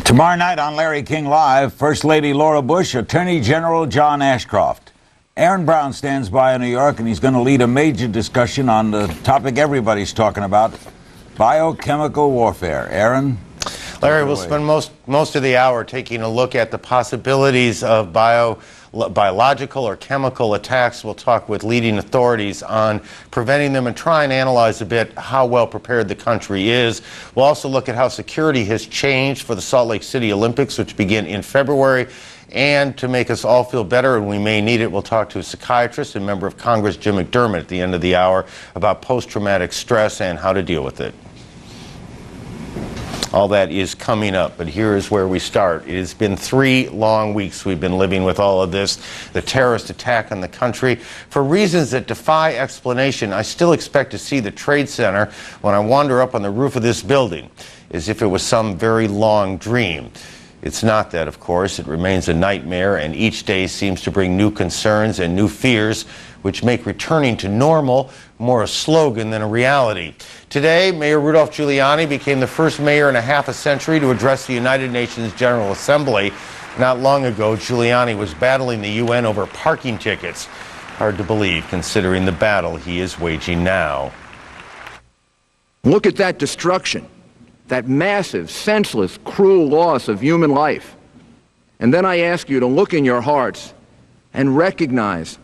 Tomorrow night on Larry King Live, First Lady Laura Bush, Attorney General John Ashcroft. Aaron Brown stands by in New York, and he's going to lead a major discussion on the topic everybody's talking about, biochemical warfare. Aaron? Larry, we'll spend most of the hour taking a look at the possibilities of biological or chemical attacks. We'll talk with leading authorities on preventing them and try and analyze a bit how well prepared the country is. We'll also look at how security has changed for the Salt Lake City Olympics, which begin in February. And to make us all feel better, and we may need it, we'll talk to a psychiatrist and member of Congress, Jim McDermott, at the end of the hour about post-traumatic stress and how to deal with it. All that is coming up, but here is where we start. It has been 3 long weeks we've been living with all of this, the terrorist attack on the country. For reasons that defy explanation, I still expect to see the Trade Center when I wander up on the roof of this building, as if it was some very long dream. It's not that, of course. It remains a nightmare, and each day seems to bring new concerns and new fears, which make returning to normal more a slogan than a reality. Today, Mayor Rudolph Giuliani became the first mayor in a half a century to address the United Nations General Assembly. Not long ago, Giuliani was battling the UN over parking tickets. Hard to believe, considering the battle he is waging now. Look at that destruction, that massive, senseless, cruel loss of human life. And then I ask you to look in your hearts and recognize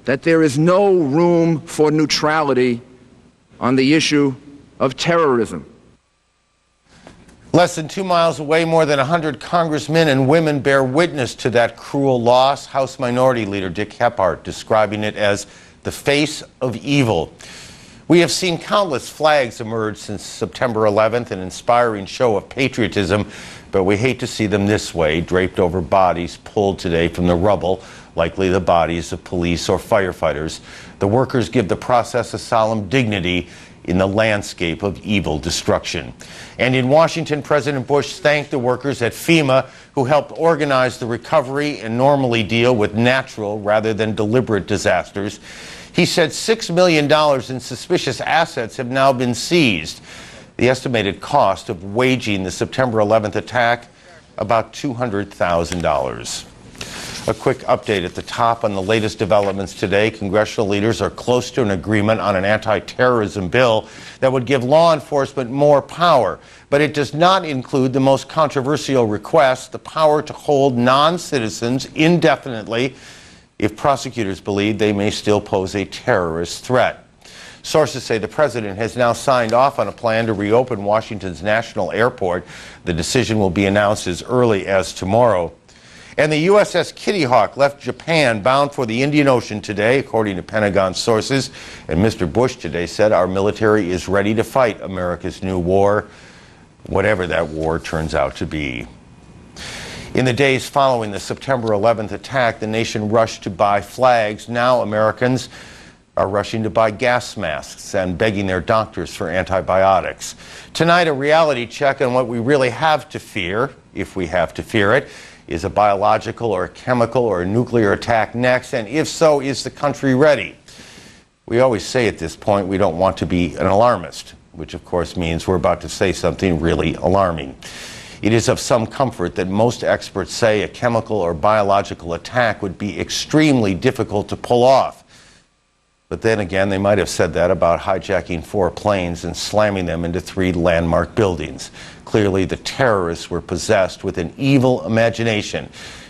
that there is no room for neutrality on the issue of terrorism. Less than 2 miles away, more than 100 congressmen and women bear witness to that cruel loss. House Minority Leader Dick Gephardt describing it as the face of evil. We have seen countless flags emerge since September 11th, an inspiring show of patriotism, but we hate to see them this way, draped over bodies pulled today from the rubble, likely the bodies of police or firefighters. The workers give the process a solemn dignity in the landscape of evil destruction. And in Washington, President Bush thanked the workers at FEMA who helped organize the recovery and normally deal with natural rather than deliberate disasters. He said $6 million in suspicious assets have now been seized. The estimated cost of waging the September 11th attack, about $200,000. A quick update at the top on the latest developments today. Congressional leaders are close to an agreement on an anti-terrorism bill that would give law enforcement more power. But it does not include the most controversial request, the power to hold non-citizens indefinitely if prosecutors believe they may still pose a terrorist threat. Sources say the president has now signed off on a plan to reopen Washington's National Airport. The decision will be announced as early as tomorrow. And the USS Kitty Hawk left Japan bound for the Indian Ocean today, according to Pentagon sources. And Mr. Bush today said our military is ready to fight America's new war, whatever that war turns out to be. In the days following the September 11th attack, the nation rushed to buy flags. Now Americans are rushing to buy gas masks and begging their doctors for antibiotics. Tonight, a reality check on what we really have to fear, if we have to fear it. Is a biological or a chemical or a nuclear attack next? And if so, is the country ready? We always say at this point we don't want to be an alarmist, which of course means we're about to say something really alarming. It is of some comfort that most experts say a chemical or biological attack would be extremely difficult to pull off. But then again, they might have said that about hijacking 4 planes and slamming them into 3 landmark buildings. Clearly, the terrorists were possessed with an evil imagination,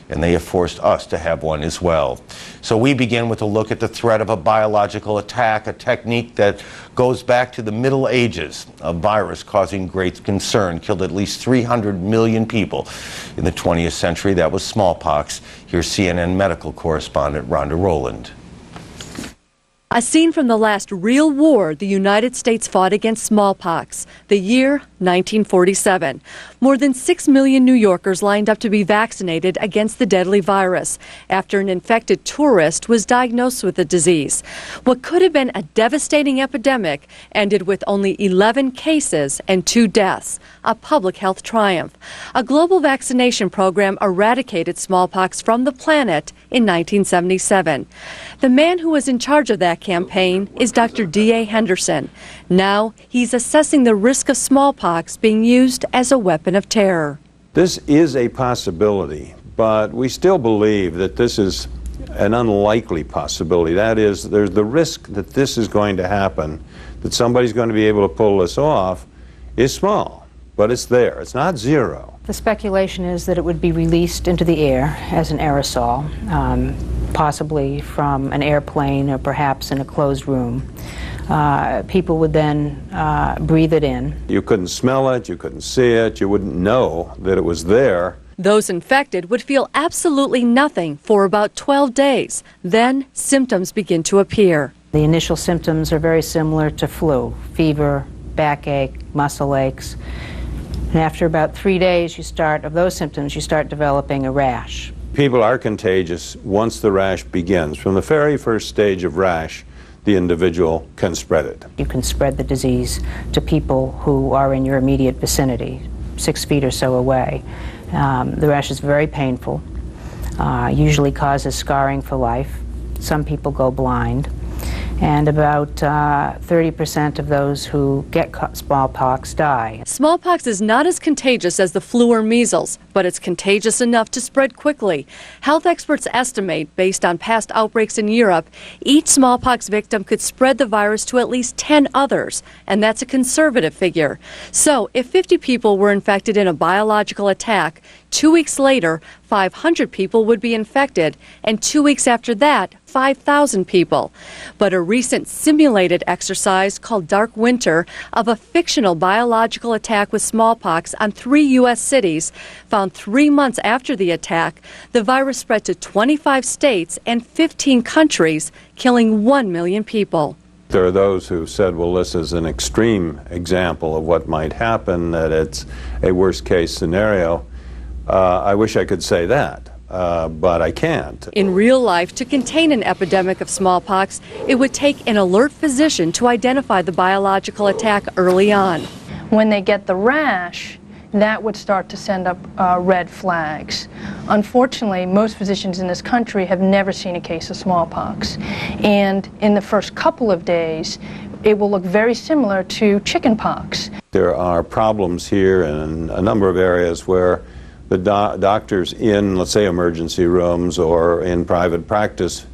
and they have forced us to have one as well. So we begin with a look at the threat of a biological attack, a technique that goes back to the Middle Ages. A virus causing great concern killed at least 300 million people in the 20th century. That was smallpox. Here's CNN medical correspondent Rhonda Rowland. A scene from the last real war the United States fought against smallpox, the year 1947. More than 6 million New Yorkers lined up to be vaccinated against the deadly virus after an infected tourist was diagnosed with the disease. What could have been a devastating epidemic ended with only 11 cases and 2 deaths, a public health triumph. A global vaccination program eradicated smallpox from the planet in 1977. The man who was in charge of that campaign is Dr. D.A. Henderson. Now he's assessing the risk of smallpox being used as a weapon of terror. This is a possibility, but we still believe that this is an unlikely possibility. That is, there's the risk that this is going to happen, that somebody's going to be able to pull this off, is small, but it's there. It's not zero. The speculation is that it would be released into the air as an aerosol, possibly from an airplane or perhaps in a closed room. People would then breathe it in. You couldn't smell it, you couldn't see it, you wouldn't know that it was there. Those infected would feel absolutely nothing for about 12 days. Then symptoms begin to appear. The initial symptoms are very similar to flu: fever, backache, muscle aches. And after about 3 days of those symptoms, you start developing a rash. People are contagious once the rash begins. From the very first stage of rash, the individual can spread it. You can spread the disease to people who are in your immediate vicinity, 6 feet or so away. The rash is very painful, usually causes scarring for life. Some people go blind. And about 30% of those who get smallpox die. Smallpox is not as contagious as the flu or measles, but it's contagious enough to spread quickly. Health experts estimate, based on past outbreaks in Europe, each smallpox victim could spread the virus to at least 10 others, and that's a conservative figure. So if 50 people were infected in a biological attack, 2 weeks later, 500 people would be infected, and 2 weeks after that, 5,000 people. But a recent simulated exercise called Dark Winter of a fictional biological attack with smallpox on 3 U.S. cities found 3 months after the attack, the virus spread to 25 states and 15 countries, killing 1 million people. There are those who said, well, this is an extreme example of what might happen, that it's a worst-case scenario. I wish I could say that, but I can't. In real life, to contain an epidemic of smallpox, it would take an alert physician to identify the biological attack early on. When they get the rash, that would start to send up red flags. Unfortunately, most physicians in this country have never seen a case of smallpox. And in the first couple of days, it will look very similar to chickenpox. There are problems here in a number of areas where the doctors in, let's say, emergency rooms or in private practice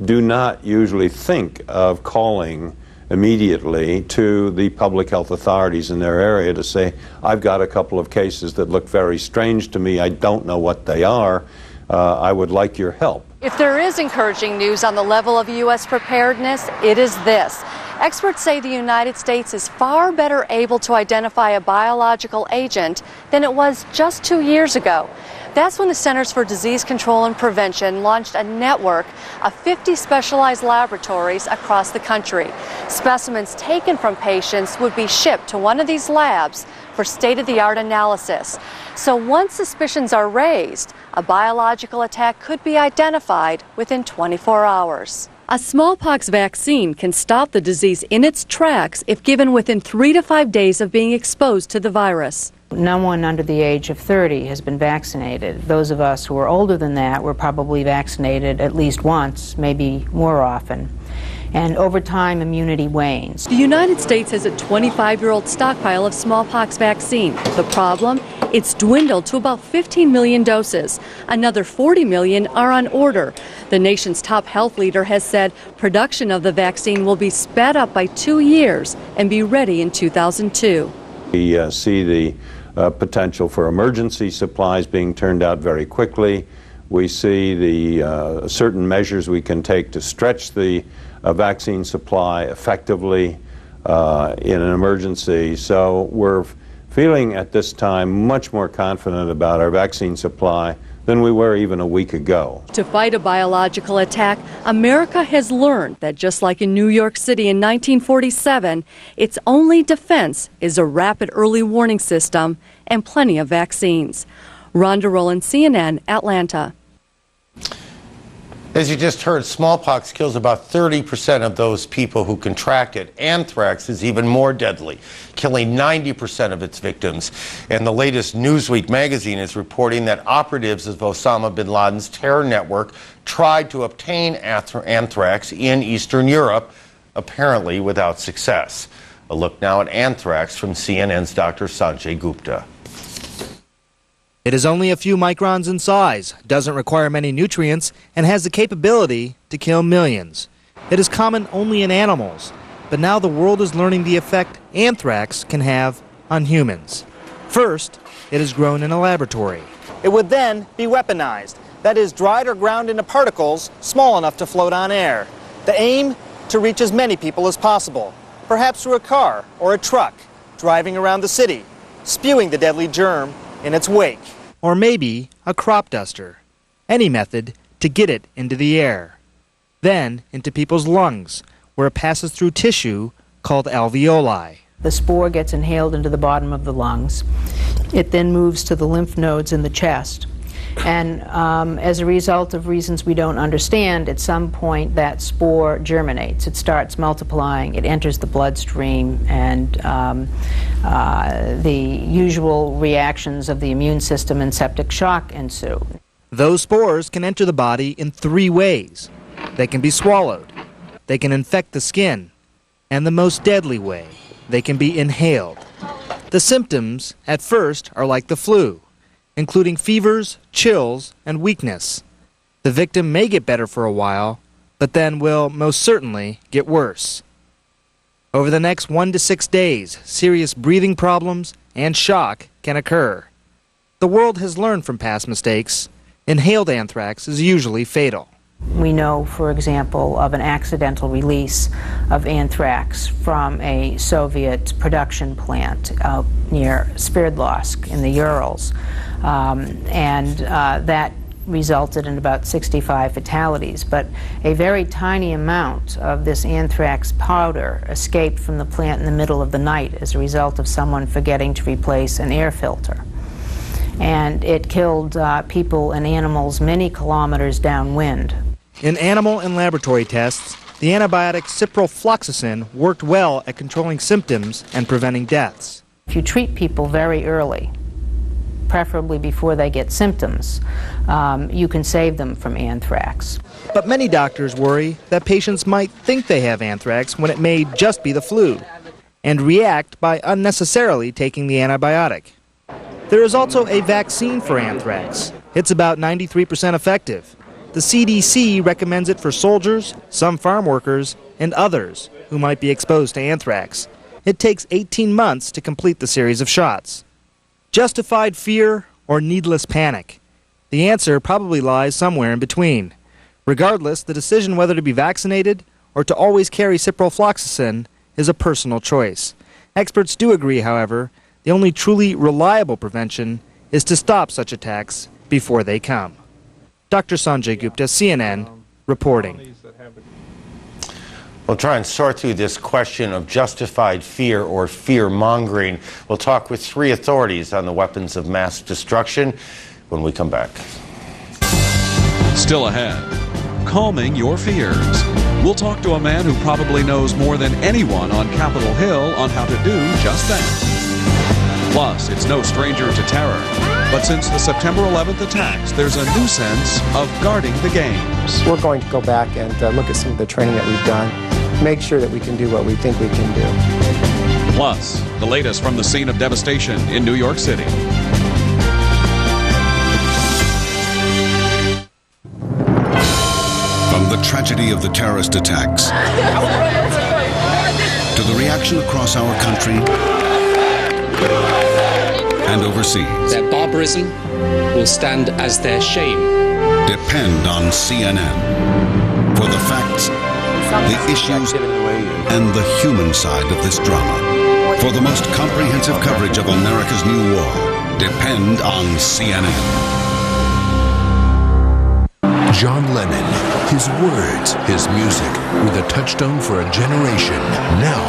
do not usually think of calling immediately to the public health authorities in their area to say, I've got a couple of cases that look very strange to me, I don't know what they are, I would like your help. If there is encouraging news on the level of U.S. preparedness, it is this. Experts say the United States is far better able to identify a biological agent than it was just 2 years ago. That's when the Centers for Disease Control and Prevention launched a network of 50 specialized laboratories across the country. Specimens taken from patients would be shipped to one of these labs for state-of-the-art analysis. So once suspicions are raised, a biological attack could be identified within 24 hours. A smallpox vaccine can stop the disease in its tracks if given within 3 to 5 days of being exposed to the virus. No one under the age of 30 has been vaccinated. Those of us who are older than that were probably vaccinated at least once, maybe more often. And over time, immunity wanes. The United States has a 25-year-old stockpile of smallpox vaccine. The problem? It's dwindled to about 15 million doses. Another 40 million are on order. The nation's top health leader has said production of the vaccine will be sped up by 2 years and be ready in 2002. We see the potential for emergency supplies being turned out very quickly. We see the certain measures we can take to stretch the vaccine supply effectively in an emergency. So we're feeling at this time much more confident about our vaccine supply than we were even a week ago. To fight a biological attack, America has learned that just like in New York City in 1947, its only defense is a rapid early warning system and plenty of vaccines. Rhonda Rowland, CNN, Atlanta. As you just heard, smallpox kills about 30% of those people who contract it. Anthrax is even more deadly, killing 90% of its victims. And the latest Newsweek magazine is reporting that operatives of Osama bin Laden's terror network tried to obtain anthrax in Eastern Europe, apparently without success. A look now at anthrax from CNN's Dr. Sanjay Gupta. It is only a few microns in size, doesn't require many nutrients, and has the capability to kill millions. It is common only in animals, but now the world is learning the effect anthrax can have on humans. First, it is grown in a laboratory. It would then be weaponized, that is, dried or ground into particles small enough to float on air. The aim? To reach as many people as possible, perhaps through a car or a truck, driving around the city, spewing the deadly germ in its wake. Or maybe a crop duster. Any method to get it into the air. Then into people's lungs, where it passes through tissue called alveoli. The spore gets inhaled into the bottom of the lungs. It then moves to the lymph nodes in the chest. And as a result of reasons we don't understand, at some point that spore germinates. It starts multiplying, it enters the bloodstream, and the usual reactions of the immune system and septic shock ensue. Those spores can enter the body in 3 ways. They can be swallowed, they can infect the skin, and the most deadly way, they can be inhaled. The symptoms, at first, are like the flu, including fevers, chills, and weakness. The victim may get better for a while, but then will most certainly get worse. Over the next 1 to 6 days, serious breathing problems and shock can occur. The world has learned from past mistakes. Inhaled anthrax is usually fatal. We know, for example, of an accidental release of anthrax from a Soviet production plant out near Sverdlovsk in the Urals. That resulted in about 65 fatalities, but a very tiny amount of this anthrax powder escaped from the plant in the middle of the night as a result of someone forgetting to replace an air filter. And it killed people and animals many kilometers downwind. In animal and laboratory tests, the antibiotic ciprofloxacin worked well at controlling symptoms and preventing deaths. If you treat people very early, preferably before they get symptoms, you can save them from anthrax. But many doctors worry that patients might think they have anthrax when it may just be the flu, and react by unnecessarily taking the antibiotic. There is also a vaccine for anthrax. It's about 93% effective. The CDC recommends it for soldiers, some farm workers, and others who might be exposed to anthrax. It takes 18 months to complete the series of shots. Justified fear or needless panic? The answer probably lies somewhere in between. Regardless, the decision whether to be vaccinated or to always carry ciprofloxacin is a personal choice. Experts do agree, however, the only truly reliable prevention is to stop such attacks before they come. Dr. Sanjay Gupta, CNN, reporting. We'll try and sort through this question of justified fear or fear-mongering. We'll talk with 3 authorities on the weapons of mass destruction when we come back. Still ahead, calming your fears. We'll talk to a man who probably knows more than anyone on Capitol Hill on how to do just that. Plus, it's no stranger to terror. But since the September 11th attacks, there's a new sense of guarding the games. We're going to go back and look at some of the training that we've done, make sure that we can do what we think we can do. Plus, the latest from the scene of devastation in New York City. From the tragedy of the terrorist attacks to the reaction across our country and overseas. Their barbarism will stand as their shame. Depend on CNN for the facts, the issues, and the human side of this drama. For the most comprehensive coverage of America's new war, depend on CNN. John Lennon, his words, his music, were the touchstone for a generation. Now,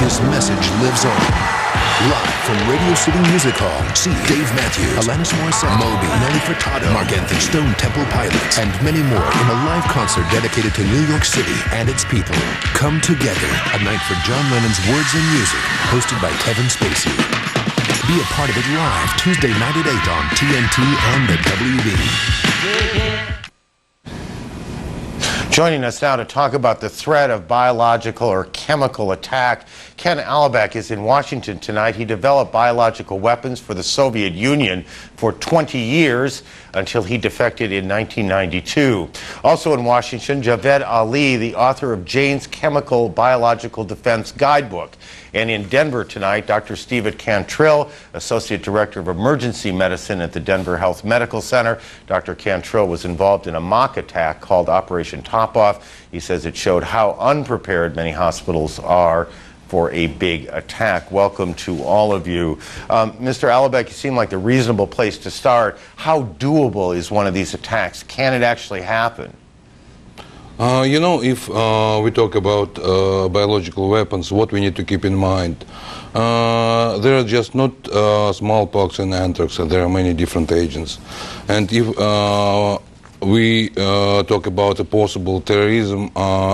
his message lives on. Live from Radio City Music Hall, see Dave Matthews, Alanis Morissette, Moby, Nelly Furtado, Mark Anthony, Stone Temple Pilots, and many more in a live concert dedicated to New York City and its people. Come together, a night for John Lennon's words and music, hosted by Kevin Spacey. Be a part of it live Tuesday night at 8 on TNT and the WB. Joining us now to talk about the threat of biological or chemical attack, Ken Alabek is in Washington tonight. He developed biological weapons for the Soviet Union for 20 years until he defected in 1992. Also in Washington, Javed Ali, the author of Jane's Chemical Biological Defense Guidebook. And in Denver tonight, Dr. Stephen Cantrill, Associate Director of Emergency Medicine at the Denver Health Medical Center. Dr. Cantrill was involved in a mock attack called Operation Top-Off. He says it showed how unprepared many hospitals are for a big attack. Welcome to all of you. Mr. Alabek, you seem like the reasonable place to start. How doable is one of these attacks? Can it actually happen? You know, if we talk about biological weapons, what we need to keep in mind, there are just not smallpox and anthrax, there are many different agents. And if we talk about a possible terrorism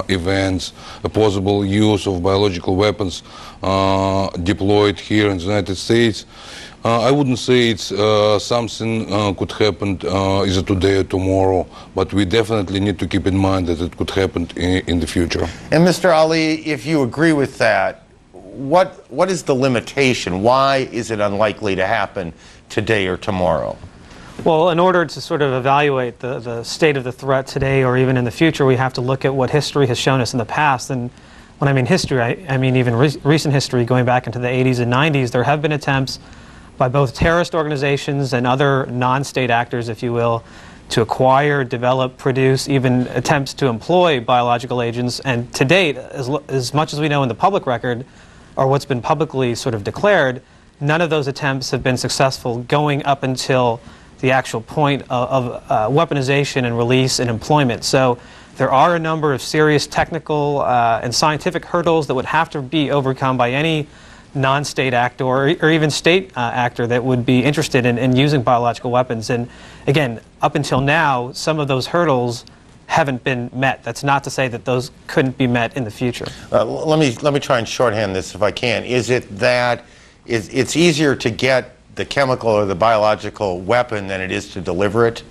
events, a possible use of biological weapons deployed here in the United States, I wouldn't say it's something could happen either today or tomorrow, but we definitely need to keep in mind that it could happen in the future. And Mr. Ali, if you agree with that, what is the limitation? Why is it unlikely to happen today or tomorrow? Well, in order to sort of evaluate the state of the threat today or even in the future, we have to look at what history has shown us in the past. And when I mean history, I mean even recent history, going back into the 80s and 90s. There have been attempts by both terrorist organizations and other non-state actors, if you will, to acquire, develop, produce, even attempts to employ biological agents. And to date, as much as we know in the public record, or what's been publicly sort of declared, none of those attempts have been successful going up until the actual point of weaponization and release and employment. So there are a number of serious technical and scientific hurdles that would have to be overcome by any non-state actor or even state actor that would be interested in using biological weapons. And again, up until now, some of those hurdles haven't been met. That's not to say that those couldn't be met in the future. Let me try and shorthand this if I can. Is it that it's easier to get the chemical or the biological weapon than it is to deliver it?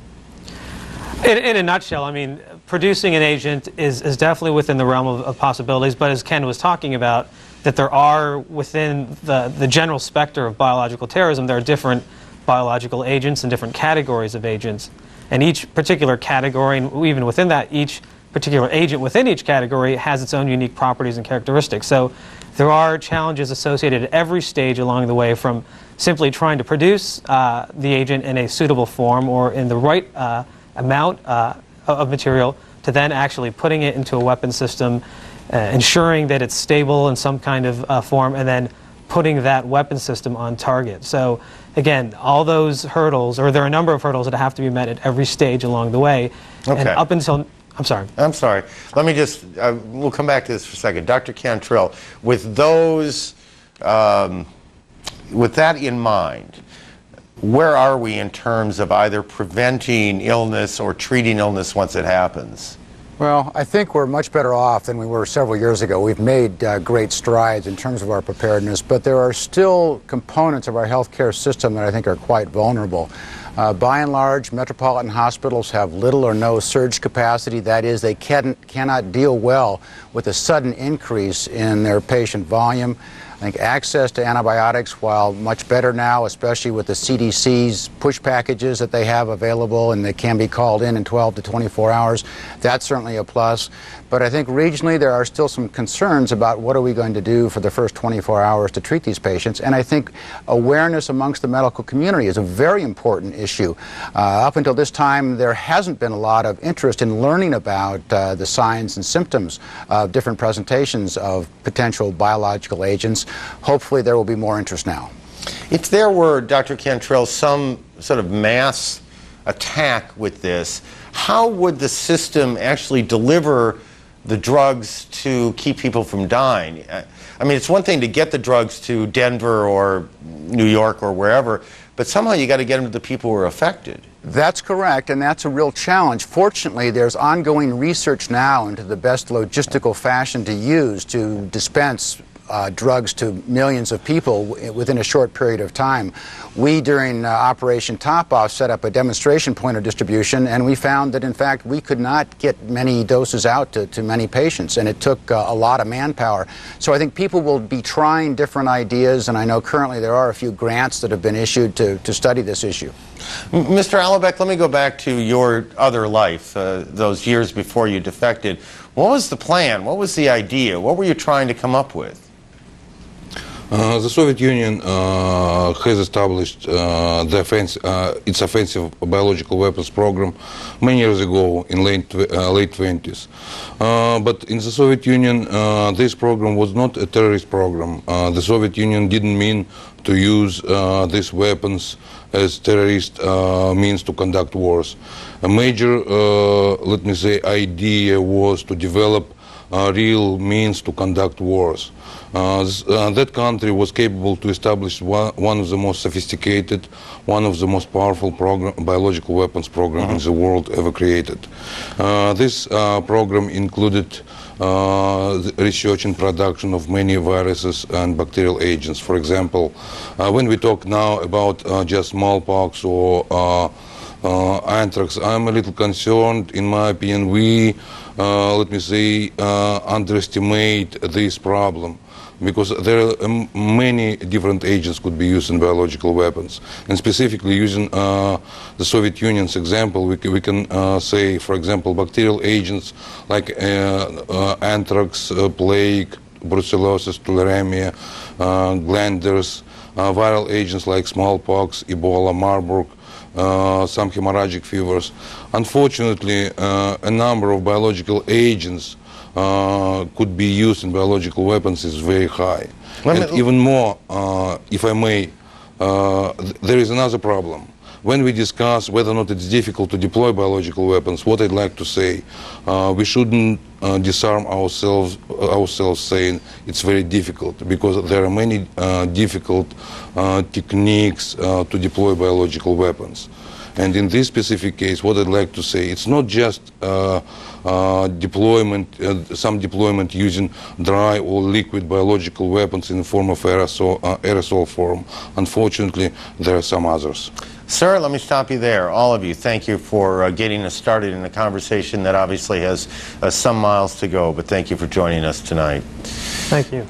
In a nutshell, I mean, producing an agent is definitely within the realm of possibilities, but as Ken was talking about, that there are within the general specter of biological terrorism, there are different biological agents and different categories of agents. And each particular category, and even within that, each particular agent within each category has its own unique properties and characteristics. So there are challenges associated at every stage along the way, from simply trying to produce the agent in a suitable form or in the right amount of material, to then actually putting it into a weapon system, ensuring that it's stable in some kind of form, and then putting that weapon system on target. So again, all those hurdles, or there are a number of hurdles that have to be met at every stage along the way. Okay. And up until, I'm sorry. Let me just, we'll come back to this for a second. Dr. Cantrill, with those, with that in mind, where are we in terms of either preventing illness or treating illness once it happens? Well, I think we're much better off than we were several years ago. We've made great strides in terms of our preparedness, but there are still components of our healthcare system that I think are quite vulnerable. By and large, metropolitan hospitals have little or no surge capacity. That is, they cannot deal well with a sudden increase in their patient volume. I think access to antibiotics, while much better now, especially with the CDC's push packages that they have available and they can be called in 12 to 24 hours, that's certainly a plus. But I think regionally there are still some concerns about what are we going to do for the first 24 hours to treat these patients. And I think awareness amongst the medical community is a very important issue. Up until this time, there hasn't been a lot of interest in learning about the signs and symptoms of different presentations of potential biological agents. Hopefully there will be more interest now. If there were, Dr. Cantrill, some sort of mass attack with this, how would the system actually deliver the drugs to keep people from dying? I mean, it's one thing to get the drugs to Denver or New York or wherever, but somehow you got to get them to the people who are affected. That's correct, and that's a real challenge. Fortunately, there's ongoing research now into the best logistical fashion to use to dispense drugs to millions of people within a short period of time. We, during Operation Top Off, set up a demonstration point of distribution, and we found that, in fact, we could not get many doses out to many patients, and it took a lot of manpower. So I think people will be trying different ideas, and I know currently there are a few grants that have been issued to study this issue. Mr. Alabek, let me go back to your other life, those years before you defected. What was the plan? What was the idea? What were you trying to come up with? The Soviet Union has established its offensive biological weapons program many years ago in late 20s. But in the Soviet Union, this program was not a terrorist program. The Soviet Union didn't mean to use these weapons as terrorist means to conduct wars. A major, let me say, idea was to develop real means to conduct wars. That country was capable to establish one of the most sophisticated, one of the most powerful biological weapons program in the world ever created. This program included research and production of many viruses and bacterial agents. For example, when we talk now about just smallpox or anthrax, I'm a little concerned. In my opinion, we, let me say, underestimate this problem, because there are many different agents could be used in biological weapons. And specifically using the Soviet Union's example, we can say, for example, bacterial agents like anthrax, plague, brucellosis, tularemia, glanders, viral agents like smallpox, Ebola, Marburg, some hemorrhagic fevers. Unfortunately, a number of biological agents could be used in biological weapons is very high. And even more, if I may, there is another problem. When we discuss whether or not it's difficult to deploy biological weapons, what I'd like to say, we shouldn't disarm ourselves saying it's very difficult, because there are many difficult techniques to deploy biological weapons. And in this specific case, what I'd like to say, it's not just deployment, some deployment using dry or liquid biological weapons in the form of aerosol form. Unfortunately, there are some others. Sir, let me stop you there. All of you, thank you for getting us started in a conversation that obviously has some miles to go, but thank you for joining us tonight. Thank you.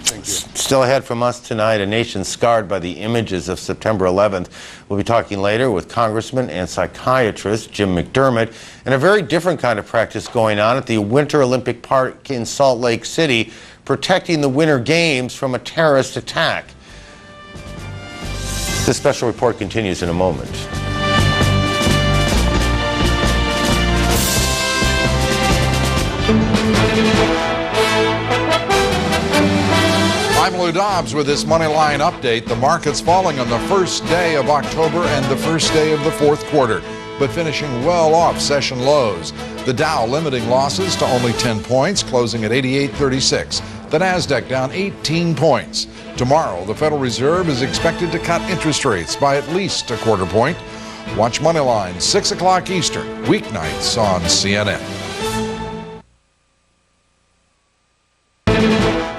Thank you. Still ahead from us tonight, a nation scarred by the images of September 11th. We'll be talking later with Congressman and psychiatrist Jim McDermott, and a very different kind of practice going on at the Winter Olympic Park in Salt Lake City, protecting the Winter Games from a terrorist attack. This special report continues in a moment. I'm Lou Dobbs with this Moneyline update. The market's falling on the first day of October and the first day of the fourth quarter, but finishing well off session lows. The Dow limiting losses to only 10 points, closing at 88.36. The Nasdaq down 18 points. Tomorrow, the Federal Reserve is expected to cut interest rates by at least a quarter point. Watch Moneyline, 6 o'clock Eastern, weeknights on CNN.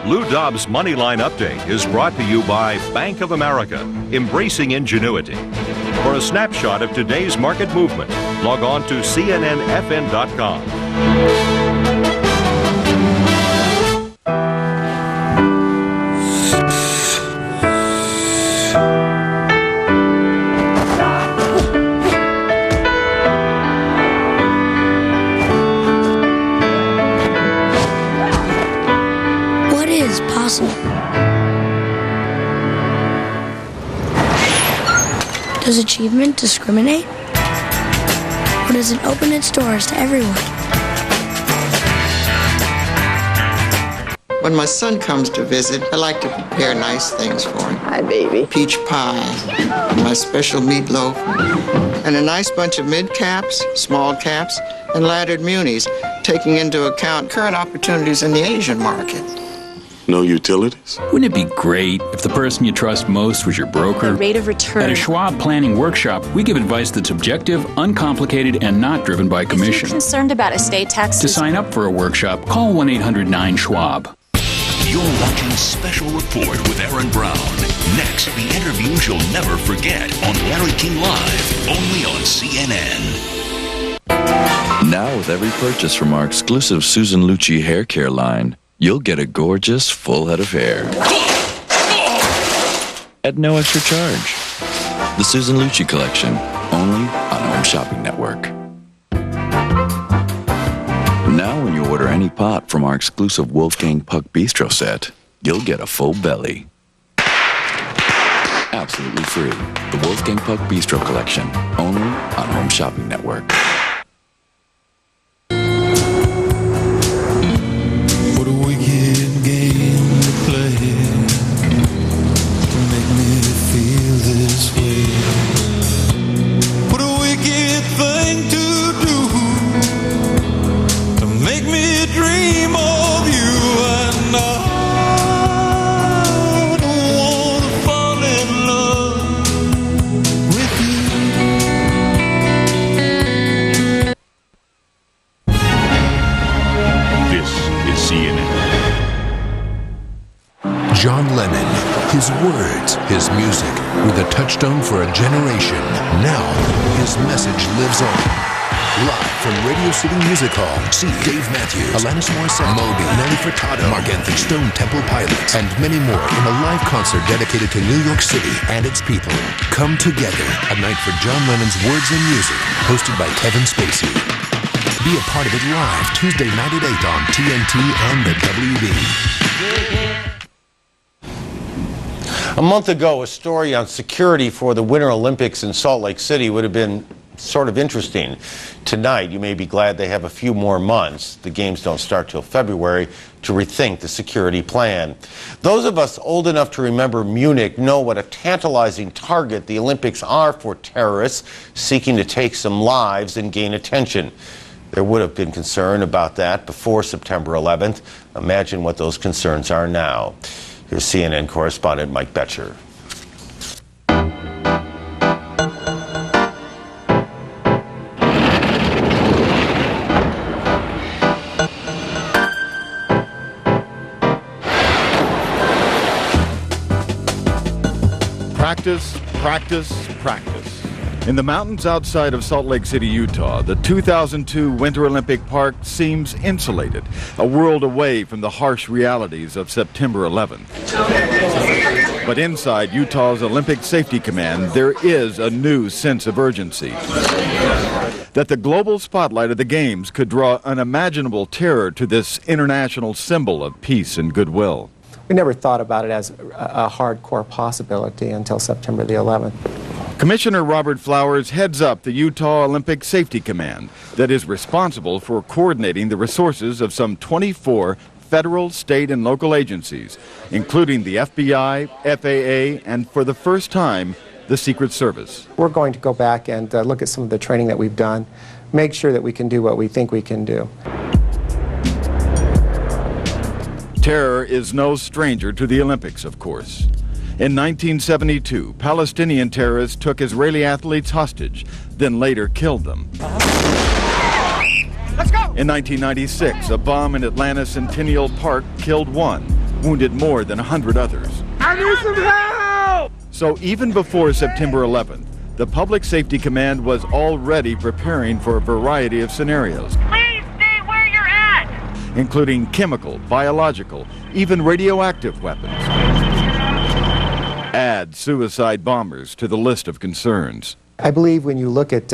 Lou Dobbs' Moneyline Update is brought to you by Bank of America, embracing ingenuity. For a snapshot of today's market movement, log on to cnnfn.com. Does achievement discriminate? Or does it open its doors to everyone? When my son comes to visit, I like to prepare nice things for him. Hi, baby. Peach pie, my special meatloaf, and a nice bunch of mid-caps, small caps, and laddered munis, taking into account current opportunities in the Asian market. No utilities? Wouldn't it be great if the person you trust most was your broker? The rate of return. At a Schwab Planning Workshop, we give advice that's objective, uncomplicated, and not driven by commission. If you're concerned about estate taxes? To sign up for a workshop, call 1-800-9-SCHWAB. You're watching Special Report with Aaron Brown. Next, the interviews you'll never forget on Larry King Live, only on CNN. Now, with every purchase from our exclusive Susan Lucci hair care line, you'll get a gorgeous full head of hair at no extra charge. The Susan Lucci Collection, only on Home Shopping Network. Now, when you order any pot from our exclusive Wolfgang Puck Bistro set, you'll get a full belly. Absolutely free. The Wolfgang Puck Bistro Collection, only on Home Shopping Network. What a wicked game to play to make me feel this way. What a wicked thing to do to make me dream of you, and I don't want to fall in love with you. This is CNN. John Lennon, his words, his music, were the touchstone for a generation. Now, his message lives on. Live from Radio City Music Hall, see Dave Matthews, Alanis Morissette, Moby, Nelly Furtado, Mark Anthony, Stone Temple Pilots, and many more in a live concert dedicated to New York City and its people. Come together, a night for John Lennon's words and music, hosted by Kevin Spacey. Be a part of it live Tuesday night at 8 on TNT and the WB. A month ago, a story on security for the Winter Olympics in Salt Lake City would have been sort of interesting. Tonight, you may be glad they have a few more months, the games don't start till February, to rethink the security plan. Those of us old enough to remember Munich know what a tantalizing target the Olympics are for terrorists seeking to take some lives and gain attention. There would have been concern about that before September 11th. Imagine what those concerns are now. Here's CNN correspondent Mike Betcher. Practice, practice, practice. In the mountains outside of Salt Lake City, Utah, the 2002 Winter Olympic Park seems insulated, a world away from the harsh realities of September 11th. But inside Utah's Olympic Safety Command, there is a new sense of urgency. That the global spotlight of the Games could draw unimaginable terror to this international symbol of peace and goodwill. We never thought about it as a hardcore possibility until September the 11th. Commissioner Robert Flowers heads up the Utah Olympic Safety Command that is responsible for coordinating the resources of some 24 federal, state, and local agencies, including the FBI, FAA, and for the first time, the Secret Service. We're going to go back and look at some of the training that we've done, make sure that we can do what we think we can do. Terror is no stranger to the Olympics, of course. In 1972, Palestinian terrorists took Israeli athletes hostage, then later killed them. Let's go! In 1996, a bomb in Atlanta Centennial Park killed one, wounded more than 100 others. I need some help! So even before September 11th, the Public Safety Command was already preparing for a variety of scenarios. Please stay where you're at! Including chemical, biological, even radioactive weapons. Add suicide bombers to the list of concerns. I believe when you look at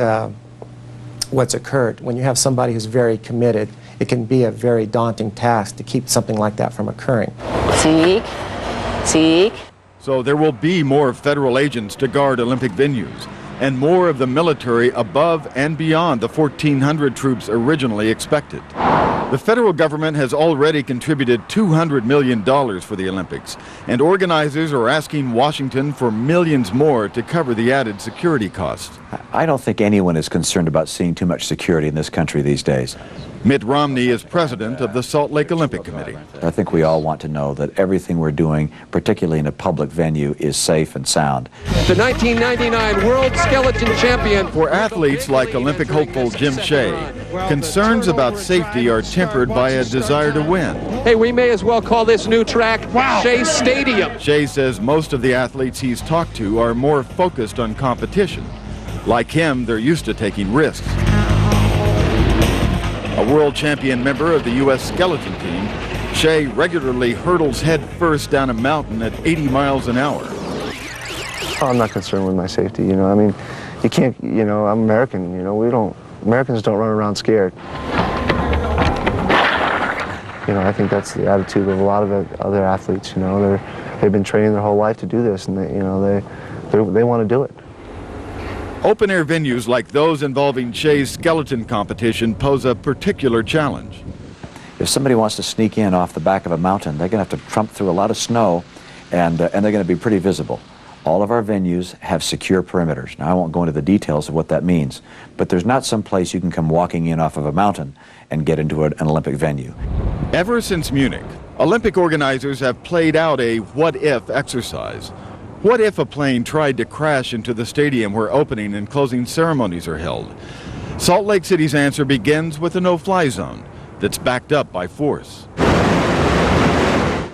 what's occurred, when you have somebody who's very committed, it can be a very daunting task to keep something like that from occurring. Seek. So there will be more federal agents to guard Olympic venues, and more of the military above and beyond the 1,400 troops originally expected. The federal government has already contributed $200 million for the Olympics, and organizers are asking Washington for millions more to cover the added security costs. I don't think anyone is concerned about seeing too much security in this country these days. Mitt Romney is president of the Salt Lake Olympic Committee. I think we all want to know that everything we're doing, particularly in a public venue, is safe and sound. The 1999 World Skeleton Champion. For athletes like Olympic hopeful Jim Shea, concerns about safety are tempered by a desire to win. Hey, we may as well call this new track Shea Stadium. Shea says most of the athletes he's talked to are more focused on competition. Like him, they're used to taking risks. A world champion member of the U.S. skeleton team, Shea regularly hurdles head first down a mountain at 80 miles an hour. Oh, I'm not concerned with my safety, you know. I mean, you can't, you know, I'm American, you know, Americans don't run around scared. You know, I think that's the attitude of a lot of other athletes, you know. They've been training their whole life to do this, and they want to do it. Open-air venues like those involving Shea's skeleton competition pose a particular challenge. If somebody wants to sneak in off the back of a mountain, they're going to have to trump through a lot of snow, and they're going to be pretty visible. All of our venues have secure perimeters. Now, I won't go into the details of what that means, but there's not some place you can come walking in off of a mountain and get into an Olympic venue. Ever since Munich, Olympic organizers have played out a what-if exercise. What if a plane tried to crash into the stadium where opening and closing ceremonies are held? Salt Lake City's answer begins with a no-fly zone that's backed up by force.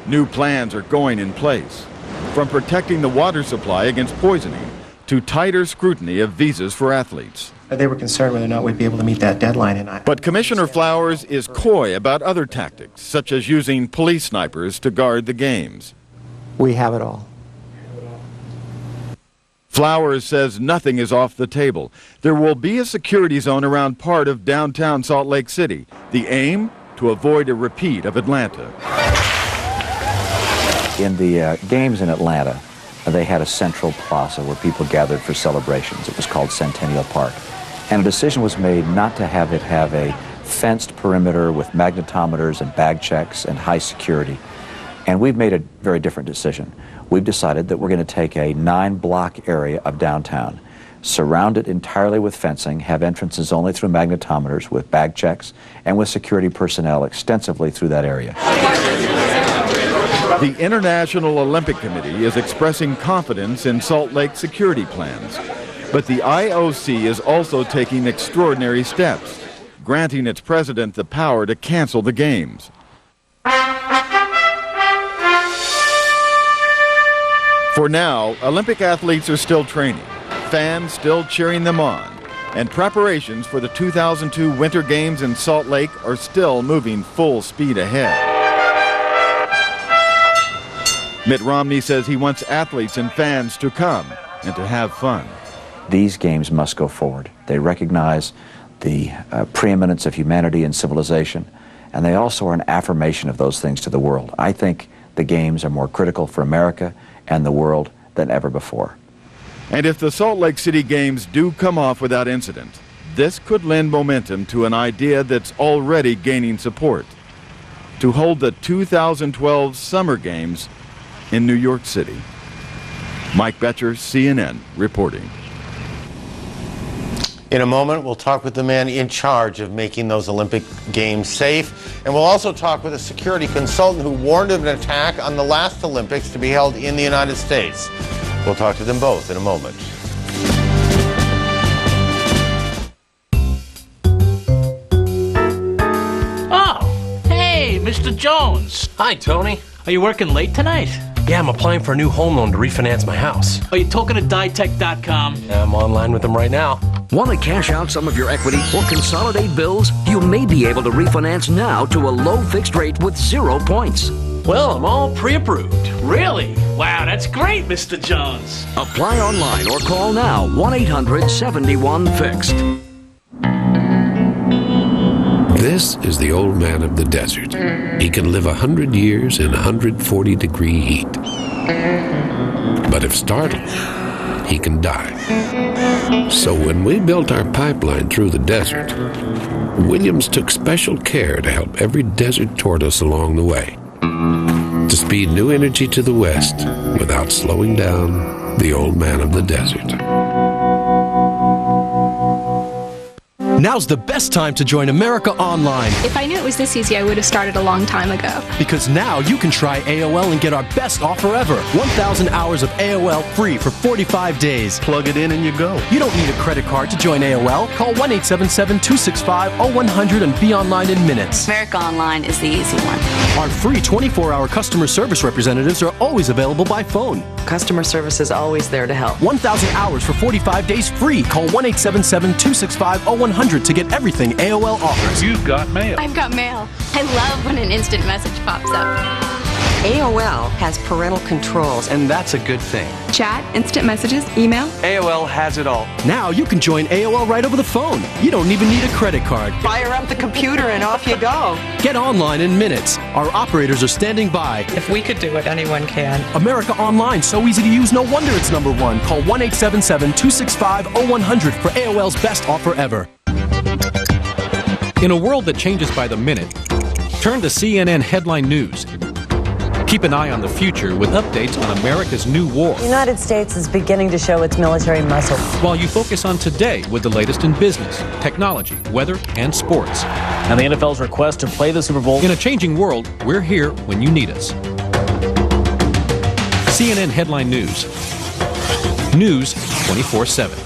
New plans are going in place, from protecting the water supply against poisoning to tighter scrutiny of visas for athletes. They were concerned whether or not we'd be able to meet that deadline. But Commissioner Flowers is coy about other tactics, such as using police snipers to guard the games. We have it all. Flowers says nothing is off the table. There will be a security zone around part of downtown Salt Lake City. The aim? To avoid a repeat of Atlanta. In the games in Atlanta, they had a central plaza where people gathered for celebrations. It was called Centennial Park. And a decision was made not to have it have a fenced perimeter with magnetometers and bag checks and high security. And we've made a very different decision. We've decided that we're going to take a 9-block area of downtown, surround it entirely with fencing, have entrances only through magnetometers with bag checks, and with security personnel extensively through that area. The International Olympic Committee is expressing confidence in Salt Lake security plans. But the IOC is also taking extraordinary steps, granting its president the power to cancel the games. For now, Olympic athletes are still training, fans still cheering them on, and preparations for the 2002 Winter Games in Salt Lake are still moving full speed ahead. Mitt Romney says he wants athletes and fans to come and to have fun. These games must go forward. They recognize the preeminence of humanity and civilization, and they also are an affirmation of those things to the world. I think the games are more critical for America and the world than ever before. And if the Salt Lake City Games do come off without incident, this could lend momentum to an idea that's already gaining support: to hold the 2012 Summer Games in New York City. Mike Betcher, CNN, reporting. In a moment, we'll talk with the man in charge of making those Olympic Games safe. And we'll also talk with a security consultant who warned of an attack on the last Olympics to be held in the United States. We'll talk to them both in a moment. Oh, hey, Mr. Jones. Hi, Tony. Are you working late tonight? Yeah, I'm applying for a new home loan to refinance my house. Are you talking to ditech.com? Yeah, I'm online with them right now. Want to cash out some of your equity or consolidate bills? You may be able to refinance now to a low fixed rate with 0 points. Well, I'm all pre-approved. Really? Wow, that's great, Mr. Jones. Apply online or call now, 1-800-71-FIXED. This is the old man of the desert. He can live 100 years in 140-degree heat. But if startled, he can die. So when we built our pipeline through the desert, Williams took special care to help every desert tortoise along the way, to speed new energy to the west without slowing down the old man of the desert. Now's the best time to join America Online. If I knew it was this easy, I would have started a long time ago. Because now you can try AOL and get our best offer ever. 1,000 hours of AOL free for 45 days. Plug it in and you go. You don't need a credit card to join AOL. Call 1-877-265-0100 and be online in minutes. America Online is the easy one. Our free 24-hour customer service representatives are always available by phone. Customer service is always there to help. 1,000 hours for 45 days free. Call 1-877-265-0100 to get everything AOL offers. You've got mail. I've got mail. I love when an instant message pops up. AOL has parental controls, and that's a good thing. Chat, instant messages, email. AOL has it all. Now you can join AOL right over the phone. You don't even need a credit card. Fire up the computer and off you go. Get online in minutes. Our operators are standing by. If we could do it, anyone can. America Online, so easy to use, no wonder it's #1. Call 1-877-265-0100 for AOL's best offer ever. In a world that changes by the minute, turn to CNN Headline News. Keep an eye on the future with updates on America's new war. The United States is beginning to show its military muscle. While you focus on today with the latest in business, technology, weather, and sports. And the NFL's request to play the Super Bowl. In a changing world, we're here when you need us. CNN Headline News. News 24/7.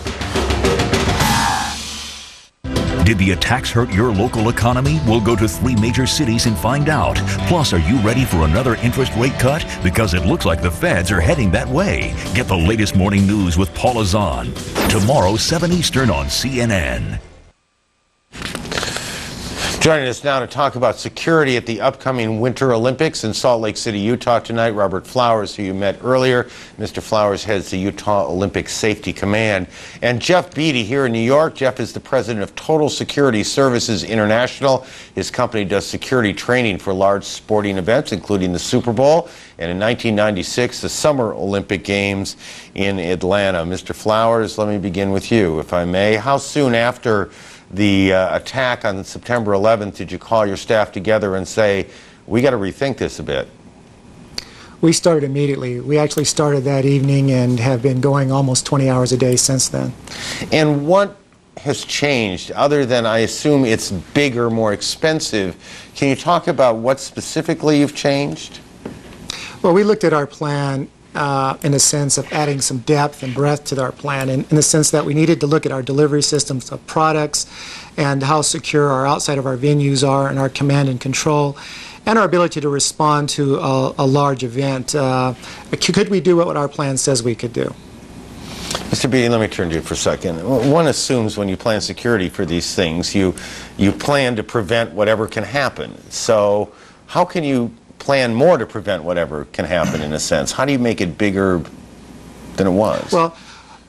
Did the attacks hurt your local economy? We'll go to 3 major cities and find out. Plus, are you ready for another interest rate cut? Because it looks like the feds are heading that way. Get the latest morning news with Paula Zahn. Tomorrow, 7 Eastern on CNN. Joining us now to talk about security at the upcoming Winter Olympics in Salt Lake City, Utah tonight, Robert Flowers, who you met earlier. Mr. Flowers heads the Utah Olympic Safety Command. And Jeff Beatty here in New York. Jeff is the president of Total Security Services International. His company does security training for large sporting events, including the Super Bowl, and in 1996, the Summer Olympic Games in Atlanta. Mr. Flowers, let me begin with you, if I may. How soon after the attack on September 11th did you call your staff together and say, we got to rethink this a bit? We started immediately. We actually started that evening and have been going almost 20 hours a day since then. And what has changed, other than I assume it's bigger, more expensive? Can you talk about what specifically you've changed? Well, we looked at our plan in the sense of adding some depth and breadth to our plan, in the sense that we needed to look at our delivery systems of products and how secure our outside of our venues are and our command and control and our ability to respond to a large event. Could we do what our plan says we could do? Mr. Beatty, let me turn to you for a second. One assumes when you plan security for these things, you plan to prevent whatever can happen. So how can you plan more to prevent whatever can happen, in a sense? How do you make it bigger than it was?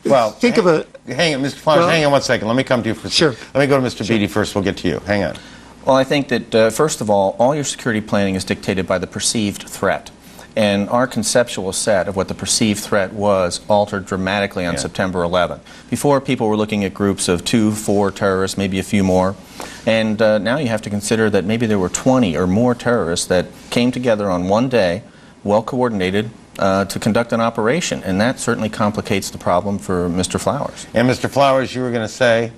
Well, think of a... Hang on, Mr. Flowers, hang on one second. Let me come to you for a second. Sure. Let me go to Mr. Beatty first. We'll get to you. Hang on. Well, I think that, first of all your security planning is dictated by the perceived threat. And our conceptual set of what the perceived threat was altered dramatically on September 11th. Before, people were looking at groups of 2, 4 terrorists, maybe a few more. And now you have to consider that maybe there were 20 or more terrorists that came together on one day, well coordinated, to conduct an operation. And that certainly complicates the problem for Mr. Flowers. And Mr. Flowers, you were going to say?